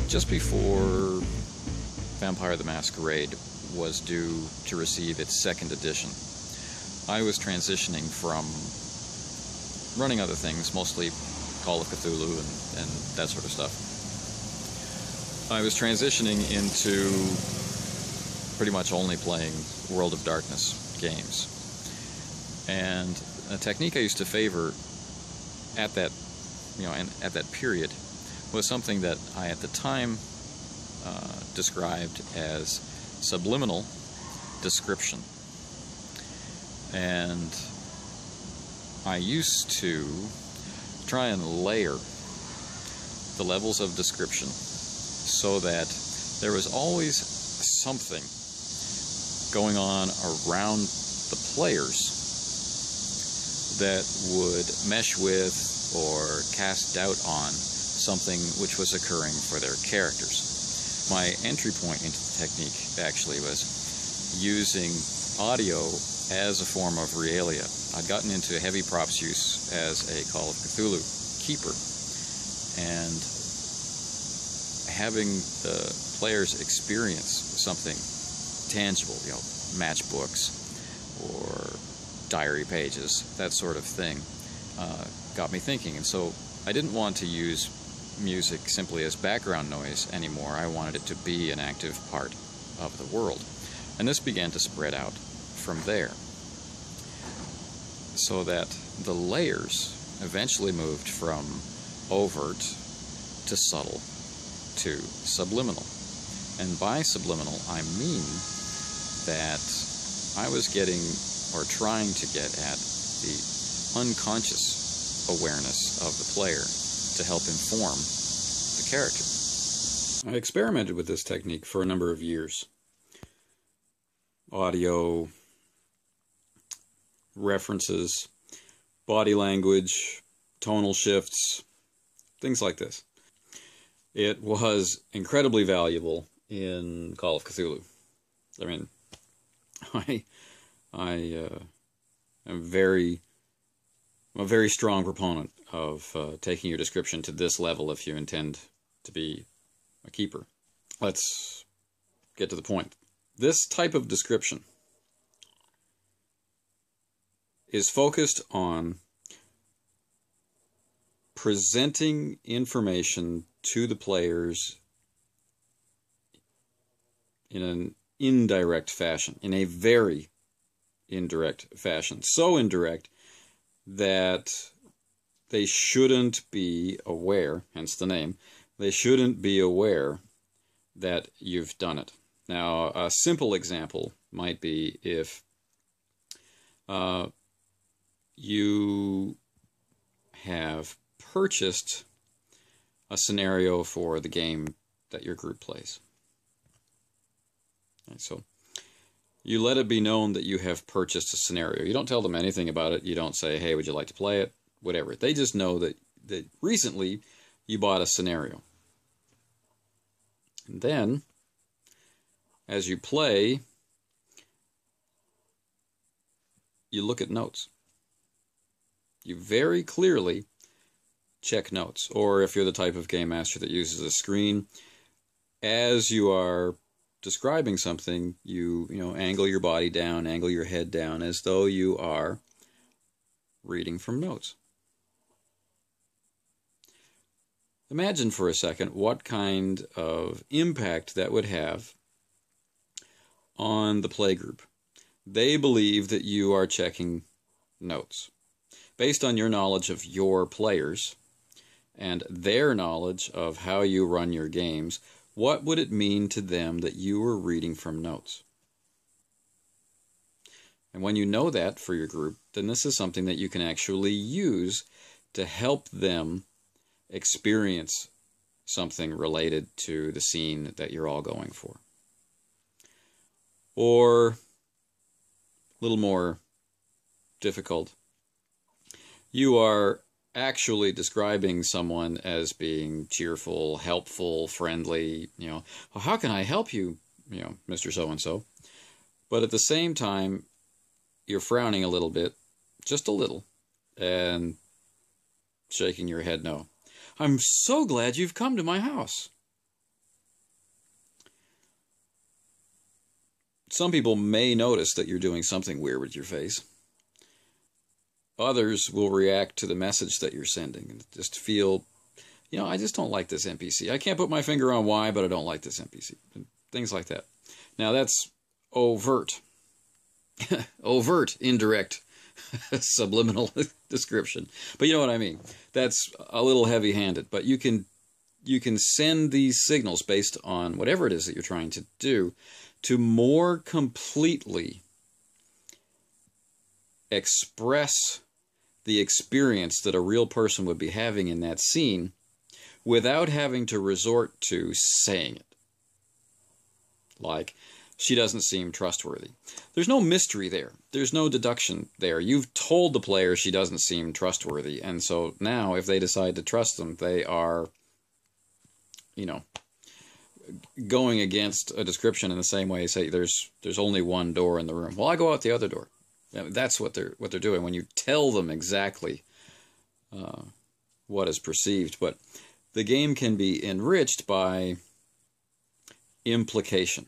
just before Vampire the Masquerade was due to receive its second edition, I was transitioning from running other things, mostly Call of Cthulhu and that sort of stuff. I was transitioning into pretty much only playing World of Darkness games. And a technique I used to favor at that, and at that period was something that I at the time described as subliminal description. And I used to try and layer the levels of description so that there was always something going on around the players that would mesh with or cast doubt on something which was occurring for their characters. My entry point into the technique actually was using audio as a form of realia. I'd gotten into heavy props use as a Call of Cthulhu keeper, and having the players experience something tangible, matchbooks or diary pages, that sort of thing, got me thinking. And so I didn't want to use music simply as background noise anymore. I wanted it to be an active part of the world. And this began to spread out from there, so that the layers eventually moved from overt to subtle to subliminal. And by subliminal, I mean that I was getting, or trying to get at, the unconscious awareness of the player to help inform the character. I experimented with this technique for a number of years. Audio, references, body language, tonal shifts, things like this. It was incredibly valuable in Call of Cthulhu. I mean, I'm a very strong proponent of taking your description to this level if you intend to be a keeper. Let's get to the point. This type of description is focused on presenting information to the players in an indirect fashion, in a very indirect fashion. So indirect that they shouldn't be aware, hence the name, they shouldn't be aware that you've done it. Now, a simple example might be if you have purchased a scenario for the game that your group plays. Okay, so you let it be known that you have purchased a scenario. You don't tell them anything about it. You don't say, hey, would you like to play it? Whatever. They just know that recently you bought a scenario. And then, as you play, you look at notes. You very clearly check notes. Or if you're the type of game master that uses a screen, as you are describing something, you angle your body down, angle your head down, as though you are reading from notes. Imagine for a second what kind of impact that would have on the playgroup. They believe that you are checking notes. Based on your knowledge of your players and their knowledge of how you run your games, what would it mean to them that you were reading from notes? And when you know that for your group, then this is something that you can actually use to help them experience something related to the scene that you're all going for. Or, a little more difficult, you are actually describing someone as being cheerful, helpful, friendly, well, how can I help you, Mr. So-and-so? But at the same time, you're frowning a little bit, just a little, and shaking your head no. I'm so glad you've come to my house. some people may notice that you're doing something weird with your face. Others will react to the message that you're sending and just feel, you know, I just don't like this NPC. I can't put my finger on why, but I don't like this NPC. Things like that. Now that's overt. Overt, indirect, subliminal description. But you know what I mean. That's a little heavy-handed. But you can send these signals based on whatever it is that you're trying to do to more completely express the experience that a real person would be having in that scene without having to resort to saying it. Like, she doesn't seem trustworthy. There's no mystery there. There's no deduction there. You've told the player she doesn't seem trustworthy, and so now if they decide to trust them, they are, you know, going against a description in the same way. Say there's only one door in the room. Well, I go out the other door. That's what they're doing when you tell them exactly what is perceived. But the game can be enriched by implication.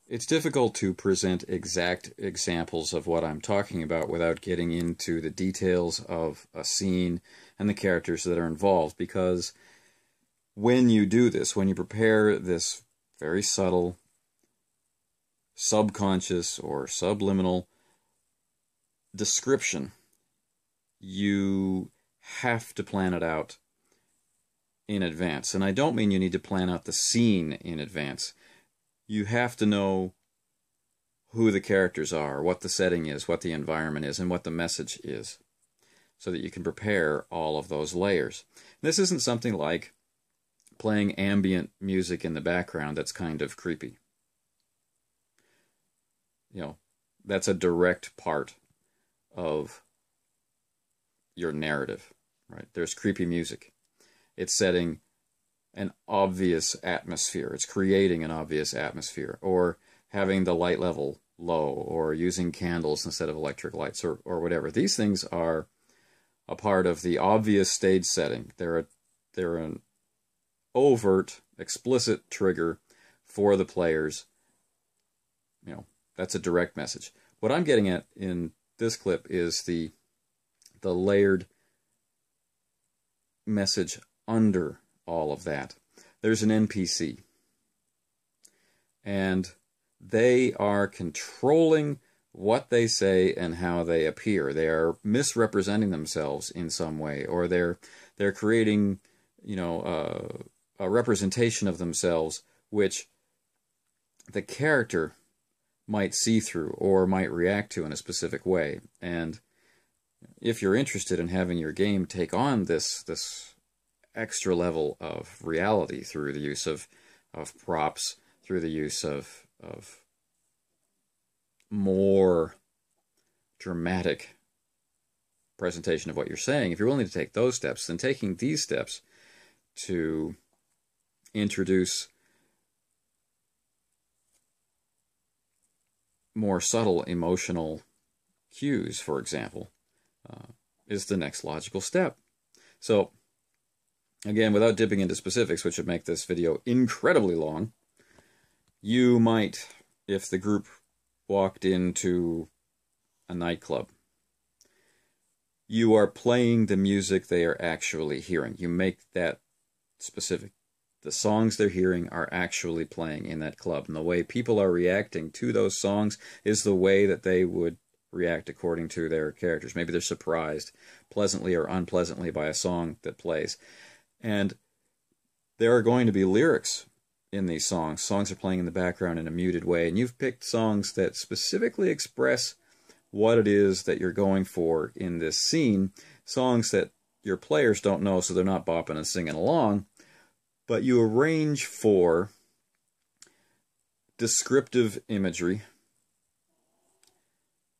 It's difficult to present exact examples of what I'm talking about without getting into the details of a scene and the characters that are involved, because when you do this, when you prepare this very subtle, subconscious or subliminal description, you have to plan it out in advance. And I don't mean you need to plan out the scene in advance. You have to know who the characters are, what the setting is, what the environment is, and what the message is, so that you can prepare all of those layers. This isn't something like playing ambient music in the background that's kind of creepy. You know, that's a direct part of your narrative, right? There's creepy music. It's setting an obvious atmosphere. It's creating an obvious atmosphere. Or having the light level low, or using candles instead of electric lights, or whatever. These things are a part of the obvious stage setting. They're an overt, explicit trigger for the players. You know, that's a direct message. What I'm getting at in this clip is the layered message under all of that. There's an NPC, and they are controlling what they say and how they appear. They are misrepresenting themselves in some way, or they're creating, you know, a representation of themselves which the character might see through or might react to in a specific way. And if you're interested in having your game take on this extra level of reality through the use of props, through the use of more dramatic presentation of what you're saying, if you're willing to take those steps, then taking these steps to introduce more subtle emotional cues, for example, is the next logical step. So, again, without dipping into specifics, which would make this video incredibly long, you might, if the group walked into a nightclub, you are playing the music they are actually hearing. You make that specific. The songs they're hearing are actually playing in that club, and the way people are reacting to those songs is the way that they would react according to their characters. Maybe they're surprised, pleasantly or unpleasantly, by a song that plays. And there are going to be lyrics in these songs. Songs are playing in the background in a muted way, and you've picked songs that specifically express what it is that you're going for in this scene. Songs that your players don't know, so they're not bopping and singing along, but you arrange for descriptive imagery,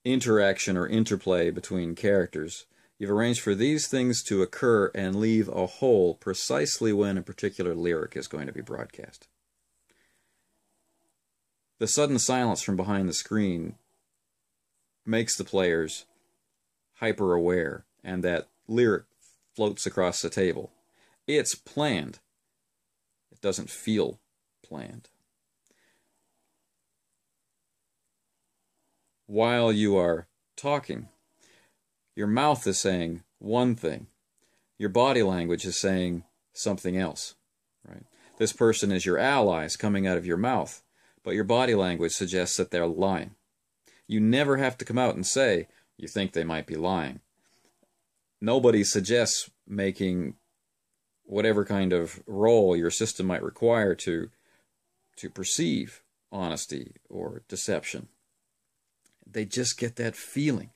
interaction or interplay between characters. You've arranged for these things to occur and leave a hole precisely when a particular lyric is going to be broadcast. The sudden silence from behind the screen makes the players hyper-aware, and that lyric floats across the table. It's planned. It doesn't feel planned. while you are talking, your mouth is saying one thing. Your body language is saying something else, right? This person is your allies coming out of your mouth, but your body language suggests that they're lying. You never have to come out and say you think they might be lying. Nobody suggests making whatever kind of role your system might require to perceive honesty or deception. They just get that feeling.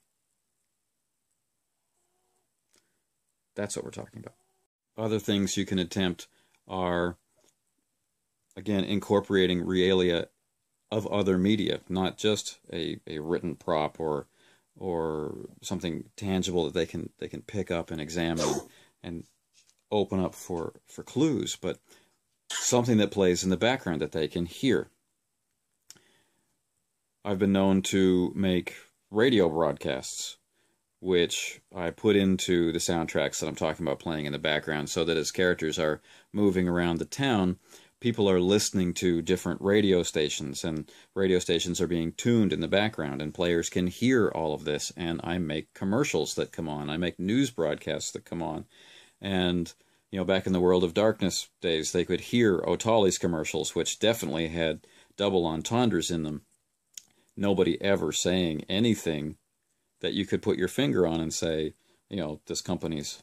That's what we're talking about. Other things you can attempt are, again, incorporating realia of other media, not just a written prop or something tangible that they can pick up and examine and open up for clues, but something that plays in the background that they can hear. I've been known to make radio broadcasts, which I put into the soundtracks that I'm talking about playing in the background, so that as characters are moving around the town, people are listening to different radio stations, and radio stations are being tuned in the background, and players can hear all of this, and I make commercials that come on. I make news broadcasts that come on. And, you know, back in the World of Darkness days, they could hear Otali's commercials, which definitely had double entendres in them. Nobody ever saying anything that you could put your finger on and say, you know, this company's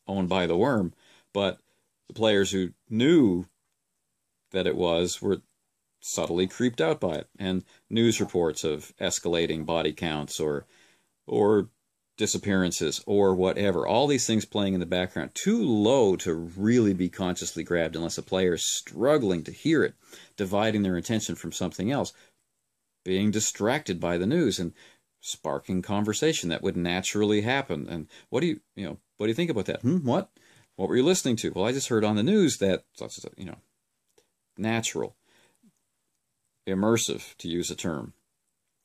owned by the worm. But the players who knew that it was were subtly creeped out by it. And news reports of escalating body counts or disappearances or whatever. All these things playing in the background, too low to really be consciously grabbed unless a player is struggling to hear it, dividing their attention from something else, being distracted by the news and sparking conversation that would naturally happen. And what do you think about that? What? What were you listening to? Well, I just heard on the news that, you know, natural, immersive, to use a term,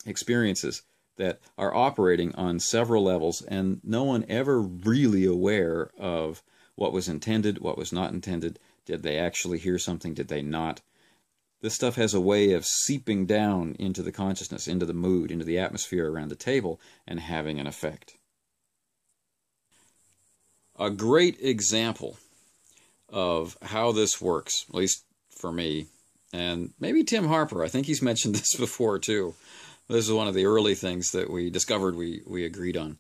experiences that are operating on several levels, and no one ever really aware of what was intended, what was not intended. Did they actually hear something? Did they not? This stuff has a way of seeping down into the consciousness, into the mood, into the atmosphere around the table, and having an effect. A great example of how this works, at least for me, and maybe Tim Harper, I think he's mentioned this before too. This is one of the early things that we discovered we agreed on,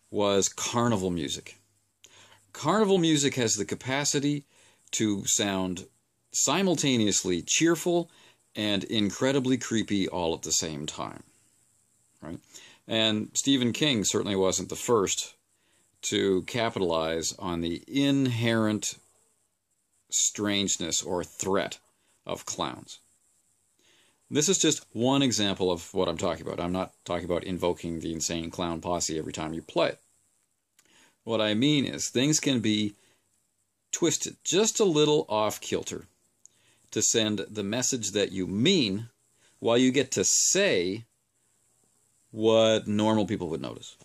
was carnival music. Carnival music has the capacity to sound simultaneously cheerful and incredibly creepy all at the same time, right? And Stephen King certainly wasn't the first to capitalize on the inherent strangeness or threat of clowns. This is just one example of what I'm talking about. I'm not talking about invoking the insane clown posse every time you play it. What I mean is things can be twisted just a little off kilter to send the message that you mean while you get to say what normal people would notice.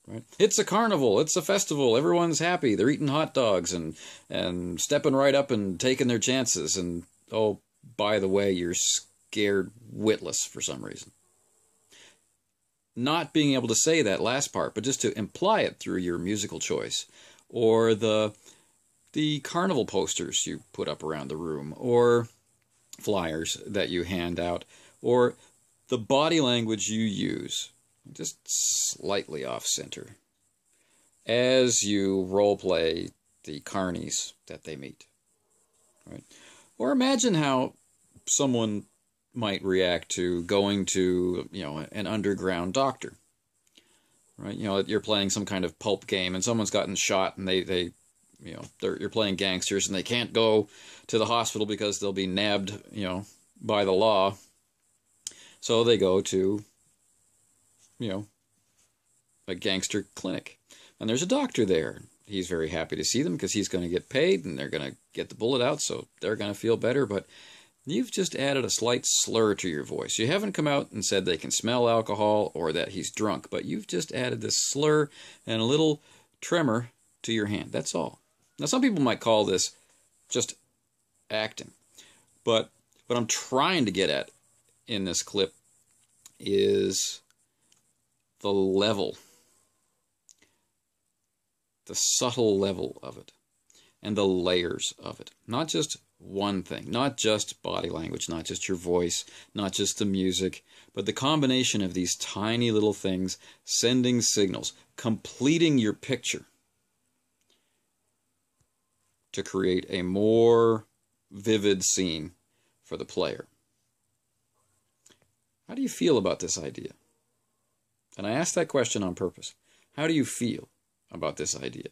Right? It's a carnival, it's a festival, everyone's happy, they're eating hot dogs and stepping right up and taking their chances, and oh, by the way, you're scared witless for some reason. Not being able to say that last part, but just to imply it through your musical choice, or the carnival posters you put up around the room, or flyers that you hand out, or the body language you use, just slightly off-center, as you role-play the carnies that they meet. Right? Or imagine how someone might react to going to, you know, an underground doctor. Right? You know, you're playing some kind of pulp game and someone's gotten shot and they you know, you're playing gangsters and they can't go to the hospital because they'll be nabbed, you know, by the law. So they go to, you know, a gangster clinic. And there's a doctor there. He's very happy to see them because he's going to get paid and they're going to get the bullet out, so they're going to feel better. But you've just added a slight slur to your voice. You haven't come out and said they can smell alcohol or that he's drunk, but you've just added this slur and a little tremor to your hand. That's all. Now, some people might call this just acting. But what I'm trying to get at in this clip is the level, the subtle level of it, and the layers of it. Not just one thing, not just body language, not just your voice, not just the music, but the combination of these tiny little things sending signals, completing your picture to create a more vivid scene for the player. How do you feel about this idea? And I asked that question on purpose. How do you feel about this idea?